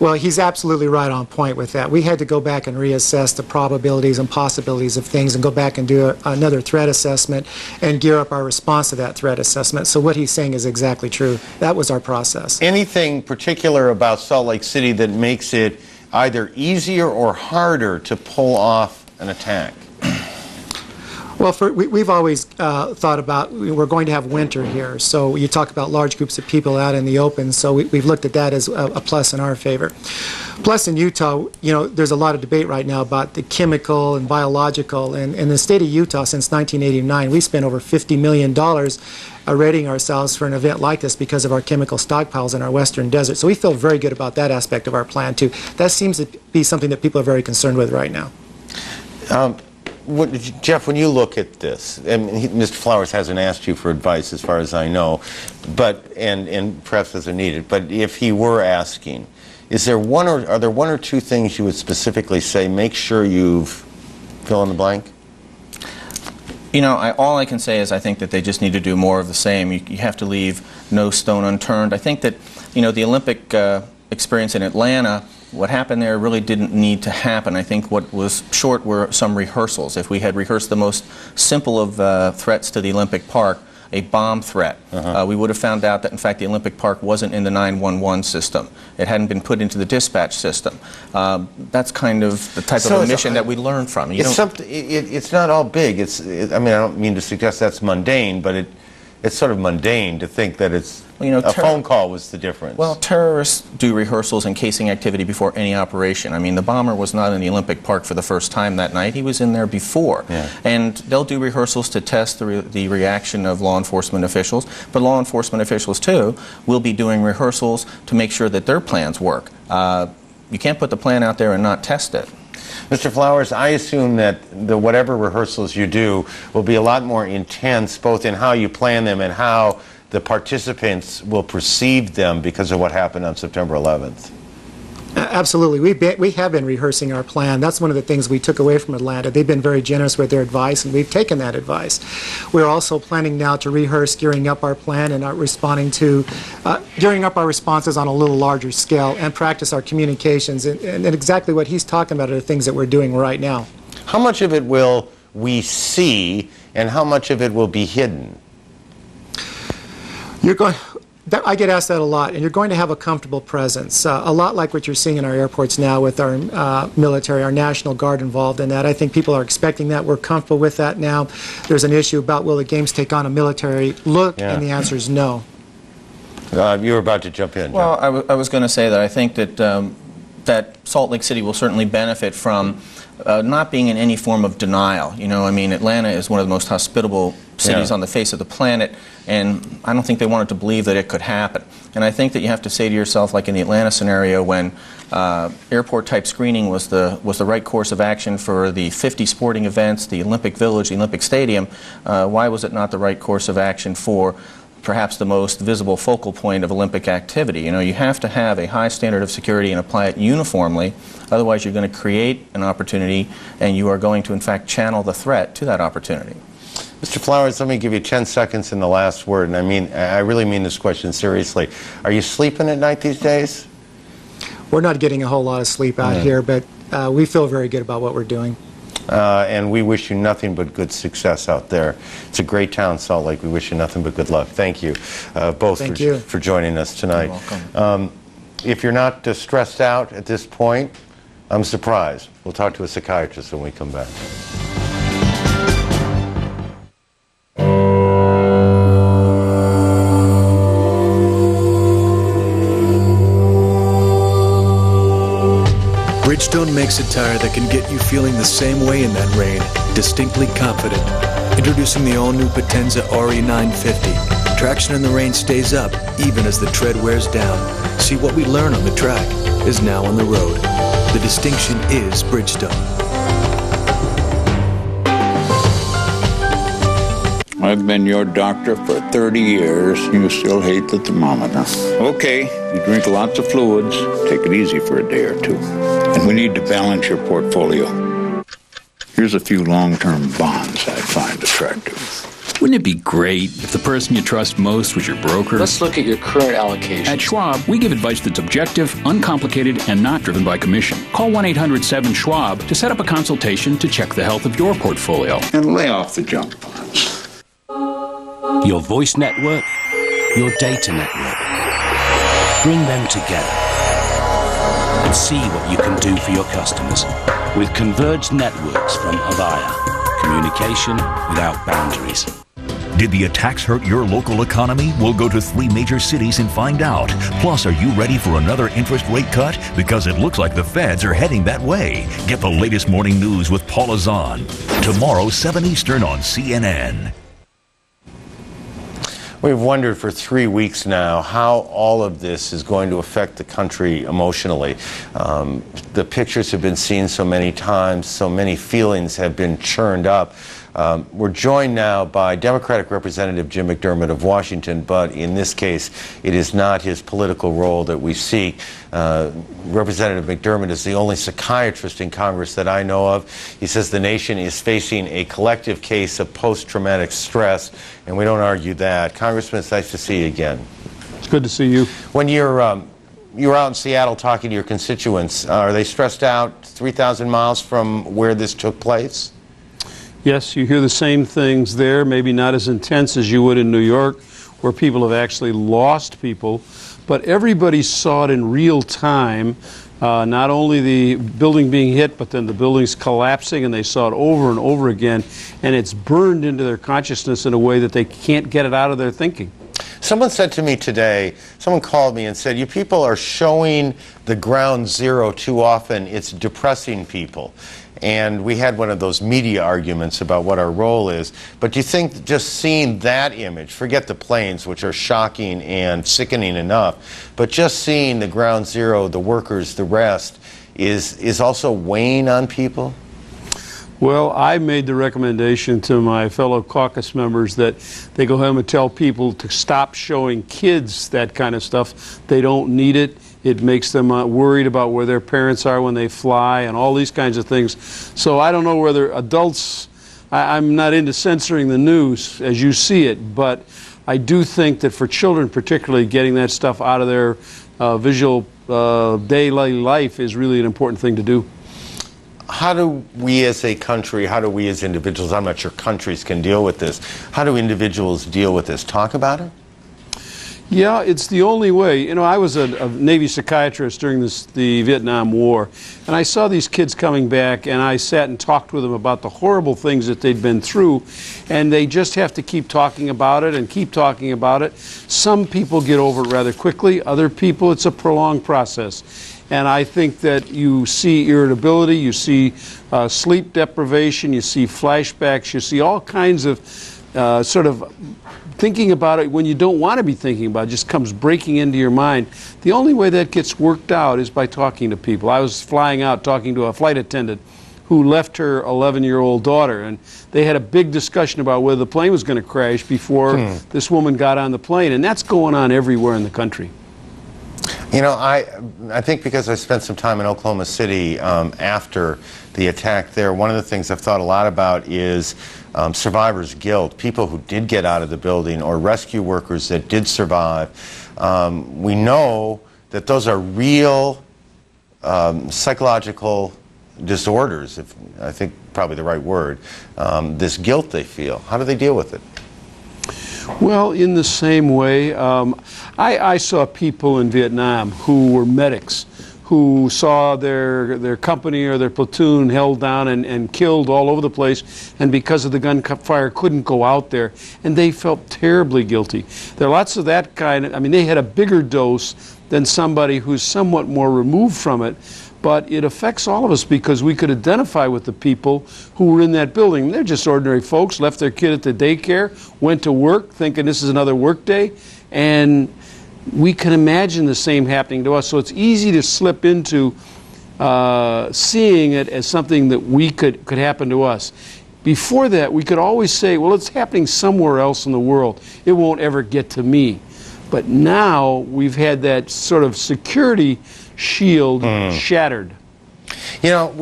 Well, he's absolutely right on point with that. We had to go back and reassess the probabilities and possibilities of things and go back and do another threat assessment and gear up our response to that threat assessment. So what he's saying is exactly true. That was our process. Anything particular about Salt Lake City that makes it either easier or harder to pull off an attack? Well, we've always thought about, we're going to have winter here, so you talk about large groups of people out in the open, so we've looked at that as a plus in our favor. Plus in Utah, there's a lot of debate right now about the chemical and biological, and in the state of Utah since 1989, we spent over $50 million readying ourselves for an event like this because of our chemical stockpiles in our western desert. So we feel very good about that aspect of our plan too. That seems to be something that people are very concerned with right now. Jeff, when you look at this, and Mr. Flowers hasn't asked you for advice as far as I know, but and perhaps doesn't need it, but if he were asking, are there one or two things you would specifically say, make sure you've fill in the blank? All I can say is I think that they just need to do more of the same. You have to leave no stone unturned. I think that, the Olympic experience in Atlanta, what happened there really didn't need to happen. I think what was short were some rehearsals. If we had rehearsed the most simple of threats to the Olympic Park, a bomb threat, we would have found out that, in fact, the Olympic Park wasn't in the 911 system. It hadn't been put into the dispatch system. That's kind of the type of omission that we learn from. It's not all big. I mean, I don't mean to suggest that's mundane, but it's sort of mundane to think that it's a phone call was the difference. Well, terrorists do rehearsals and casing activity before any operation. I mean, the bomber was not in the Olympic Park for the first time that night. He was in there before. Yeah. And they'll do rehearsals to test the reaction of law enforcement officials. But law enforcement officials, too, will be doing rehearsals to make sure that their plans work. You can't put the plan out there and not test it. Mr. Flowers, I assume that whatever rehearsals you do will be a lot more intense, both in how you plan them and how the participants will perceive them because of what happened on September 11th. Absolutely. We have been rehearsing our plan. That's one of the things we took away from Atlanta. They've been very generous with their advice, and we've taken that advice. We're also planning now to rehearse gearing up our plan and gearing up our responses on a little larger scale and practice our communications. And exactly what he's talking about are the things that we're doing right now. How much of it will we see, and how much of it will be hidden? I get asked that a lot, and you're going to have a comfortable presence, a lot like what you're seeing in our airports now with our military, our National Guard involved in that. I think people are expecting that. We're comfortable with that now. There's an issue about will the games take on a military look, and the answer is no. You were about to jump in. Well, I was going to say that I think that that Salt Lake City will certainly benefit from not being in any form of denial. You know, I mean, Atlanta is one of the most hospitable cities on the face of the planet, and I don't think they wanted to believe that it could happen. And I think that you have to say to yourself, like in the Atlanta scenario, when airport-type screening was the right course of action for the 50 sporting events, the Olympic Village, the Olympic Stadium, why was it not the right course of action for perhaps the most visible focal point of Olympic activity? You know, you have to have a high standard of security and apply it uniformly. Otherwise, you're going to create an opportunity, and you are going to, in fact, channel the threat to that opportunity. Mr. Flowers, let me give you 10 seconds in the last word, and I really mean this question seriously. Are you sleeping at night these days? We're not getting a whole lot of sleep out here, but we feel very good about what we're doing. And we wish you nothing but good success out there. It's a great town, Salt Lake. We wish you nothing but good luck. Thank you both for joining us tonight. You're welcome. If you're not stressed out at this point, I'm surprised. We'll talk to a psychiatrist when we come back. Bridgestone makes a tire that can get you feeling the same way in that rain, distinctly confident. Introducing the all-new Potenza RE950. Traction in the rain stays up, even as the tread wears down. See, what we learn on the track is now on the road. The distinction is Bridgestone. I've been your doctor for 30 years. You still hate the thermometer. Okay, you drink lots of fluids. Take it easy for a day or two. And we need to balance your portfolio. Here's a few long-term bonds I find attractive. Wouldn't it be great if the person you trust most was your broker? Let's look at your current allocation. At Schwab, we give advice that's objective, uncomplicated, and not driven by commission. Call 1-800-7-SCHWAB to set up a consultation to check the health of your portfolio. And lay off the junk bonds. Your voice network, your data network. Bring them together and see what you can do for your customers with converged networks from Avaya. Communication without boundaries. Did the attacks hurt your local economy? We'll go to 3 major cities and find out. Plus, are you ready for another interest rate cut? Because it looks like the feds are heading that way. Get the latest morning news with Paula Zahn. Tomorrow, 7 Eastern on CNN. We've wondered for 3 weeks now how all of this is going to affect the country emotionally. The pictures have been seen so many times, so many feelings have been churned up. We're joined now by Democratic Representative Jim McDermott of Washington, but in this case, it is not his political role that we seek. Representative McDermott is the only psychiatrist in Congress that I know of. He says the nation is facing a collective case of post-traumatic stress, and we don't argue that. Congressman, it's nice to see you again. It's good to see you. When you're you were out in Seattle talking to your constituents. Are they stressed out 3,000 miles from where this took place? Yes, you hear the same things there, maybe not as intense as you would in New York, where people have actually lost people, but everybody saw it in real time, not only the building being hit, but then the buildings collapsing, and they saw it over and over again, and it's burned into their consciousness in a way that they can't get it out of their thinking. Someone said to me today, someone called me and said, you people are showing the ground zero too often, it's depressing people. And we had one of those media arguments about what our role is. But do you think just seeing that image, forget the planes, which are shocking and sickening enough, but just seeing the ground zero, the workers, the rest, is also weighing on people? Well, I made the recommendation to my fellow caucus members that they go home and tell people to stop showing kids that kind of stuff. They don't need it. It makes them worried about where their parents are when they fly and all these kinds of things. So I don't know whether adults, I'm not into censoring the news as you see it, but I do think that for children particularly, getting that stuff out of their visual daily life is really an important thing to do. How do we as a country, how do we as individuals, I'm not sure countries can deal with this, how do individuals deal with this? Talk about it? Yeah, it's the only way. You know, I was a Navy psychiatrist during the Vietnam War, and I saw these kids coming back, and I sat and talked with them about the horrible things that they'd been through, and they just have to keep talking about it and keep talking about it. Some people get over it rather quickly. Other people, it's a prolonged process. And I think that you see irritability, you see sleep deprivation, you see flashbacks, you see all kinds of sort of thinking about it when you don't want to be thinking about it, just comes breaking into your mind. The only way that gets worked out is by talking to people. I was flying out talking to a flight attendant who left her 11-year-old daughter, and they had a big discussion about whether the plane was going to crash before this woman got on the plane, and that's going on everywhere in the country. You know, I think because I spent some time in Oklahoma City after the attack there, one of the things I've thought a lot about is survivor's guilt, people who did get out of the building or rescue workers that did survive. We know that those are real psychological disorders, if I think probably the right word, this guilt they feel. How do they deal with it? Well, in the same way, I saw people in Vietnam who were medics, who saw their company or their platoon held down and killed all over the place, and because of the gunfire couldn't go out there, and they felt terribly guilty. There are lots of that kind. I mean, they had a bigger dose than somebody who's somewhat more removed from it, but it affects all of us because we could identify with the people who were in that building. They're just ordinary folks, left their kid at the daycare, went to work thinking this is another work day, and we can imagine the same happening to us. So it's easy to slip into seeing it as something that we could happen to us. Before that, we could always say, well, it's happening somewhere else in the world. It won't ever get to me. But now we've had that sort of security shield shattered. You know,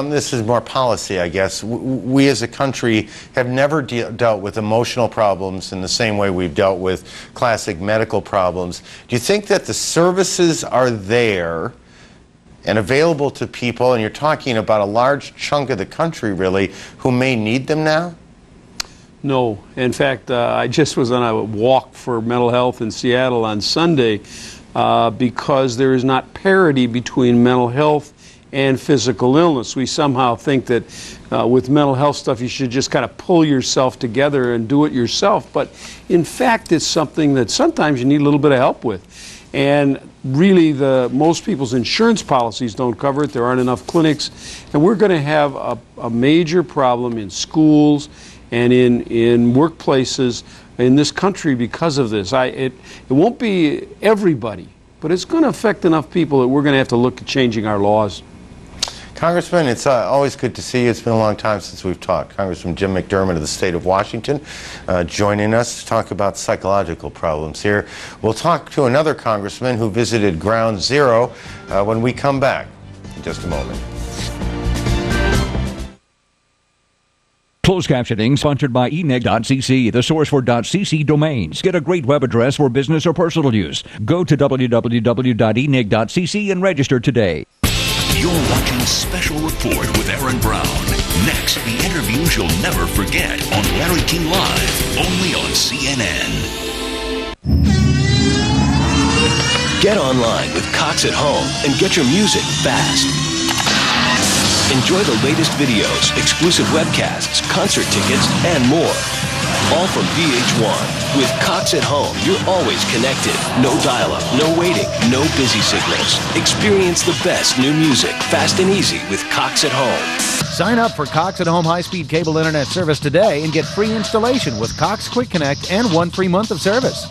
this is more policy, I guess. We as a country have never dealt with emotional problems in the same way we've dealt with classic medical problems. Do you think that the services are there and available to people, and you're talking about a large chunk of the country, really, who may need them now? No. In fact, I just was on a walk for mental health in Seattle on Sunday because there is not parity between mental health and physical illness. We somehow think that with mental health stuff you should just kind of pull yourself together and do it yourself, but in fact it's something that sometimes you need a little bit of help with. And really most people's insurance policies don't cover it. There aren't enough clinics, and we're going to have a major problem in schools and in workplaces in this country because of this. It won't be everybody, but it's going to affect enough people that we're going to have to look at changing our laws. Congressman, it's always good to see you. It's been a long time since we've talked. Congressman Jim McDermott of the state of Washington joining us to talk about psychological problems here. We'll talk to another congressman who visited Ground Zero when we come back in just a moment. Closed captioning sponsored by enig.cc, the source for .cc domains. Get a great web address for business or personal use. Go to www.enig.cc and register today. You're watching Special Report with Aaron Brown. Next, the interviews you'll never forget on Larry King Live, only on CNN. Get online with Cox at Home and get your music fast. Enjoy the latest videos, exclusive webcasts, concert tickets, and more. All from VH1. With Cox at Home, you're always connected. No dial-up, no waiting, no busy signals. Experience the best new music, fast and easy with Cox at Home. Sign up for Cox at Home high-speed cable internet service today and get free installation with Cox Quick Connect and 1 free month of service.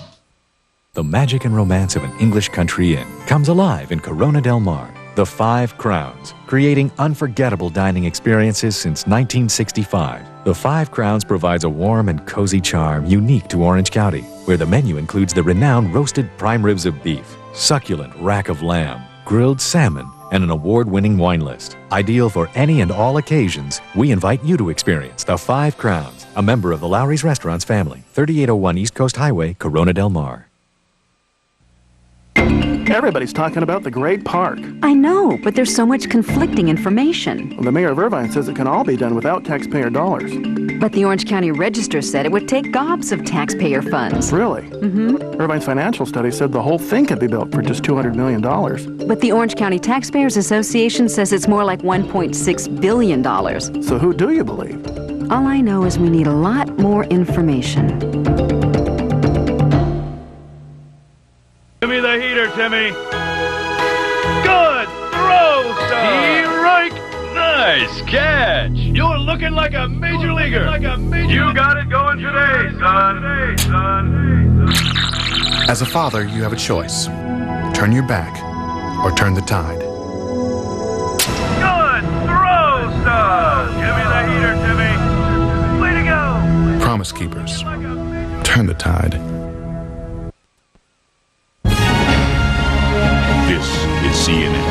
The magic and romance of an English country inn comes alive in Corona Del Mar. The Five Crowns, creating unforgettable dining experiences since 1965. The Five Crowns provides a warm and cozy charm unique to Orange County, where the menu includes the renowned roasted prime ribs of beef, succulent rack of lamb, grilled salmon, and an award-winning wine list. Ideal for any and all occasions, we invite you to experience the Five Crowns, a member of the Lowry's Restaurants family, 3801 East Coast Highway, Corona Del Mar. Everybody's talking about the great park. I know, but there's so much conflicting information. Well, the mayor of Irvine says it can all be done without taxpayer dollars. But the Orange County Register said it would take gobs of taxpayer funds. Really? Mm-hmm. Irvine's financial study said the whole thing could be built for just $200 million. But the Orange County Taxpayers Association says it's more like $1.6 billion. So who do you believe? All I know is we need a lot more information. Give me the heater, Timmy. Good throw, Strike. Nice catch. You're looking like a major leaguer. You got it going today, son. As a father, you have a choice. Turn your back or turn the tide. Good throw, son. Give me the heater, Timmy. Way to go. Promise Keepers. Turn the tide. This is CNN.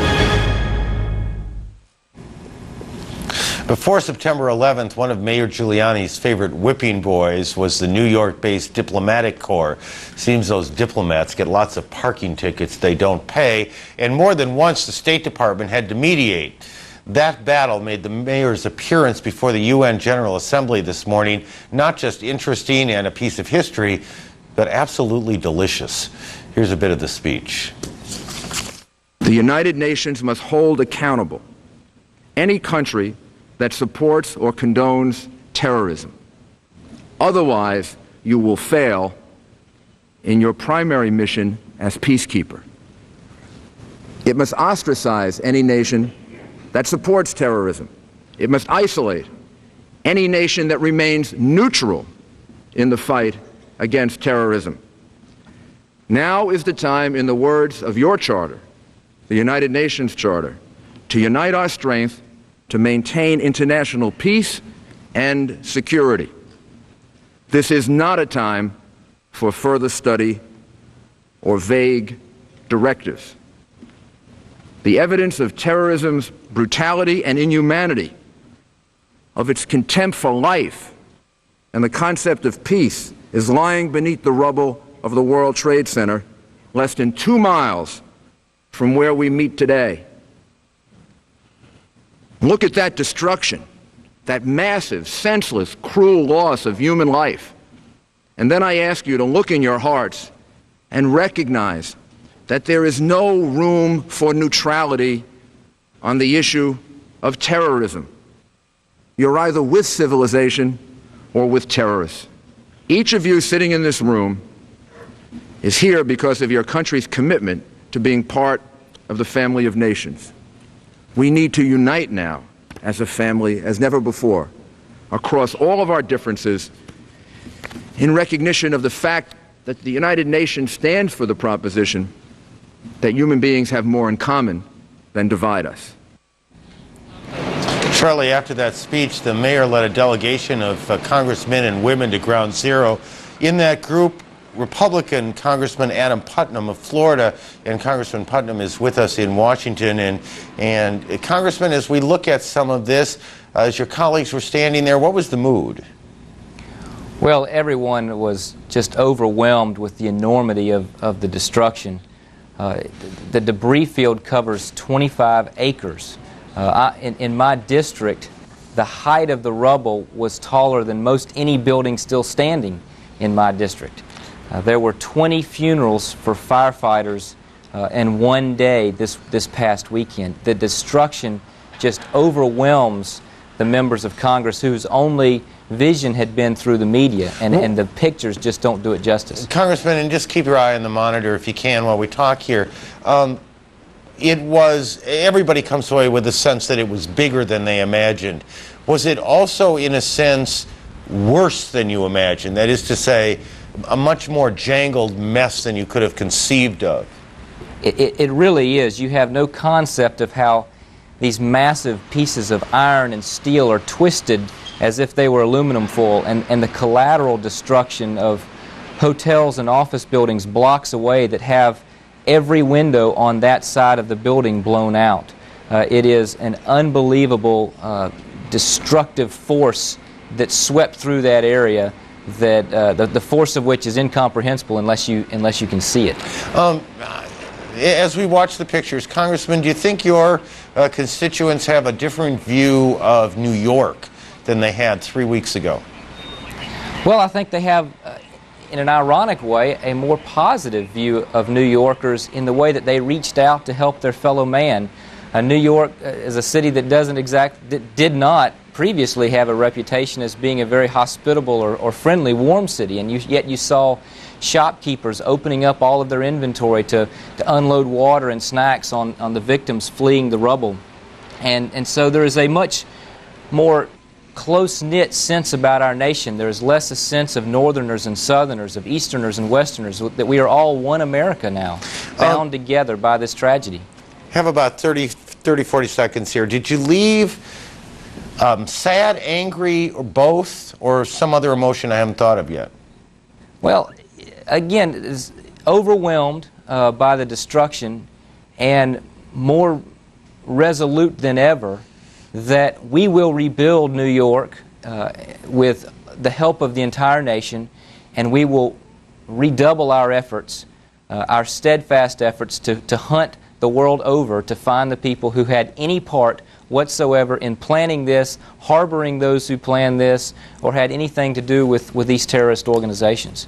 Before September 11th, one of Mayor Giuliani's favorite whipping boys was the New York-based Diplomatic Corps. Seems those diplomats get lots of parking tickets they don't pay, and more than once the State Department had to mediate. That battle made the mayor's appearance before the UN General Assembly this morning not just interesting and a piece of history, but absolutely delicious. Here's a bit of the speech. The United Nations must hold accountable any country that supports or condones terrorism. Otherwise, you will fail in your primary mission as peacekeeper. It must ostracize any nation that supports terrorism. It must isolate any nation that remains neutral in the fight against terrorism. Now is the time, in the words of your charter, the United Nations Charter, to unite our strength to maintain international peace and security. This is not a time for further study or vague directives. The evidence of terrorism's brutality and inhumanity, of its contempt for life and the concept of peace, is lying beneath the rubble of the World Trade Center, less than 2 miles from where we meet today. Look at that destruction, that massive, senseless, cruel loss of human life. And then I ask you to look in your hearts and recognize that there is no room for neutrality on the issue of terrorism. You're either with civilization or with terrorists. Each of you sitting in this room is here because of your country's commitment to being part of the family of nations. We need to unite now as a family as never before, across all of our differences, in recognition of the fact that the United Nations stands for the proposition that human beings have more in common than divide us. Shortly after that speech, the mayor led a delegation of congressmen and women to Ground Zero. In that group, Republican Congressman Adam Putnam of Florida, and Congressman Putnam is with us in Washington. And Congressman, as we look at some of this, As your colleagues were standing there, what was the mood? Well, everyone was just overwhelmed with the enormity of the destruction. The debris field covers 25 acres. In my district, the height of the rubble was taller than most any building still standing in my district. There were 20 funerals for firefighters in one day this past weekend. The destruction just overwhelms the members of Congress whose only vision had been through the media, and the pictures just don't do it justice. Congressman, and just keep your eye on the monitor if you can while we talk here. Everybody comes away with a sense that it was bigger than they imagined. Was it also, in a sense, worse than you imagined? That is to say, a much more jangled mess than you could have conceived of. It really is. You have no concept of how these massive pieces of iron and steel are twisted as if they were aluminum foil, and the collateral destruction of hotels and office buildings blocks away that have every window on that side of the building blown out. It is an unbelievable destructive force that swept through that area, that the force of which is incomprehensible unless you can see it. As we watch the pictures, Congressman, do you think your constituents have a different view of New York than they had 3 weeks ago? Well, I think they have, in an ironic way, a more positive view of New Yorkers in the way that they reached out to help their fellow man. New York is a city that did not previously have a reputation as being a very hospitable or friendly, warm city, and yet you saw shopkeepers opening up all of their inventory to unload water and snacks on the victims fleeing the rubble. And so there is a much more close-knit sense about our nation. There is less a sense of Northerners and Southerners, of Easterners and Westerners, that we are all one America now, bound together by this tragedy. Have about 30, 40 seconds here. Did you leave sad, angry, or both, or some other emotion I haven't thought of yet? Well, again, is overwhelmed by the destruction and more resolute than ever that we will rebuild New York with the help of the entire nation, and we will redouble our efforts, our steadfast efforts to hunt the world over to find the people who had any part whatsoever in planning this, harboring those who planned this, or had anything to do with these terrorist organizations.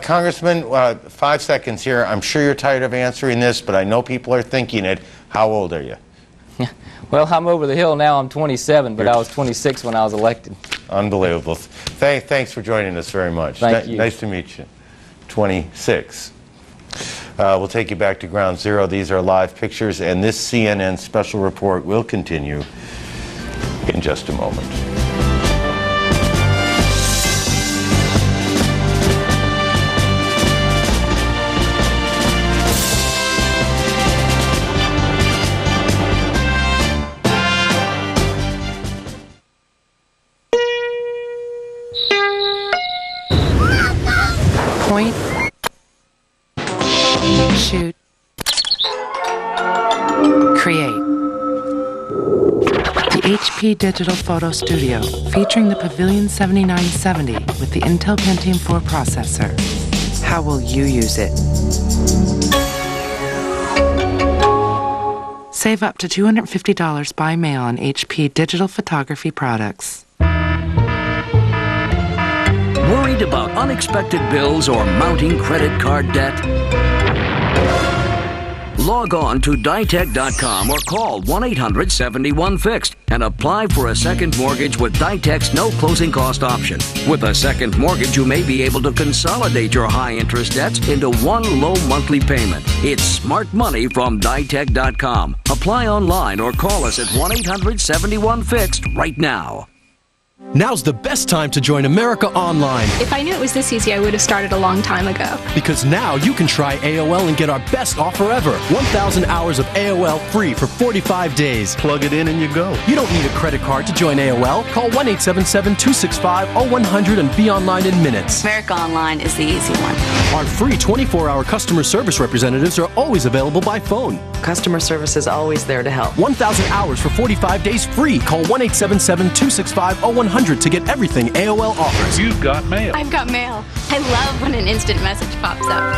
Congressman, 5 seconds here. I'm sure you're tired of answering this, but I know people are thinking it. How old are you? Well, I'm over the hill now. I'm 27, but I was 26 when I was elected. Unbelievable. Thanks for joining us very much. Thank you. Nice to meet you. 26. We'll take you back to ground zero. These are live pictures, and this CNN special report will continue in just a moment. Point, shoot, create. The HP Digital Photo Studio, featuring the Pavilion 7970 with the Intel Pentium 4 processor. How will you use it? Save up to $250 by mail on HP digital photography products. Worried about unexpected bills or mounting credit card debt? Log on to Ditech.com or call 1-800-71-FIXED and apply for a second mortgage with Ditech's no closing cost option. With a second mortgage, you may be able to consolidate your high interest debts into one low monthly payment. It's smart money from Ditech.com. Apply online or call us at 1-800-71-FIXED right now. Now's the best time to join America Online. If I knew it was this easy, I would have started a long time ago. Because now you can try AOL and get our best offer ever. 1,000 hours of AOL free for 45 days. Plug it in and you go. You don't need a credit card to join AOL. Call 1-877-265-0100 and be online in minutes. America Online is the easy one. Our free 24-hour customer service representatives are always available by phone. Customer service is always there to help. 1,000 hours for 45 days free. Call 1-877-265-0100 to get everything AOL offers. You've got mail. I've got mail. I love when an instant message pops up.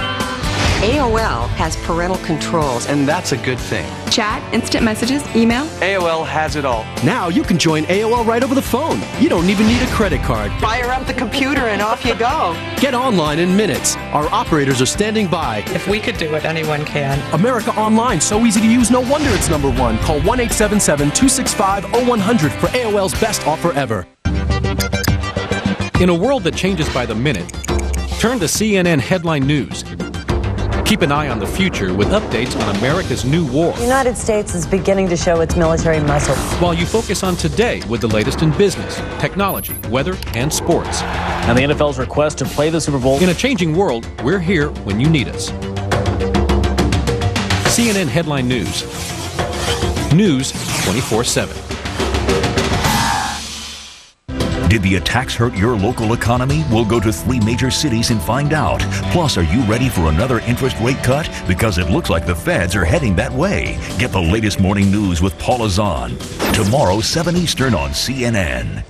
AOL has parental controls, and that's a good thing. Chat, instant messages, email. AOL has it all. Now you can join AOL right over the phone. You don't even need a credit card. Fire up the computer and off you go. Get online in minutes. Our operators are standing by. If we could do it, anyone can. America Online, so easy to use, no wonder it's #1. Call 1-877-265-0100 for AOL's best offer ever. In a world that changes by the minute, turn to CNN Headline News. Keep an eye on the future with updates on America's new war. The United States is beginning to show its military muscle. While you focus on today with the latest in business, technology, weather, and sports. And the NFL's request to play the Super Bowl. In a changing world, we're here when you need us. CNN Headline News. News 24/7. Did the attacks hurt your local economy? We'll go to 3 major cities and find out. Plus, are you ready for another interest rate cut? Because it looks like the feds are heading that way. Get the latest morning news with Paula Zahn. Tomorrow, 7 Eastern on CNN.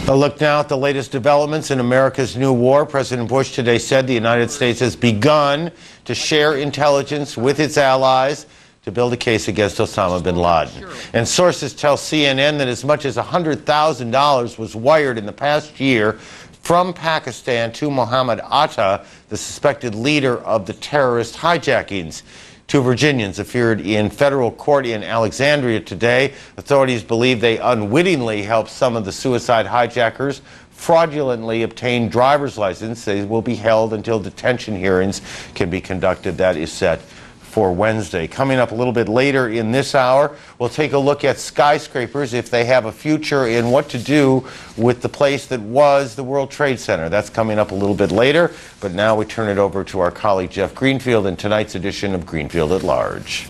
A look now at the latest developments in America's new war. President Bush today said the United States has begun to share intelligence with its allies to build a case against Osama bin Laden. And sources tell CNN that as much as $100,000 was wired in the past year from Pakistan to Mohammed Atta, the suspected leader of the terrorist hijackings. 2 Virginians appeared in federal court in Alexandria today. Authorities believe they unwittingly helped some of the suicide hijackers fraudulently obtain driver's license. They will be held until detention hearings can be conducted. That is set for Wednesday. Coming up a little bit later in this hour, we'll take a look at skyscrapers, if they have a future, and what to do with the place that was the World Trade Center. That's coming up a little bit later, but now we turn it over to our colleague Jeff Greenfield in tonight's edition of Greenfield at Large.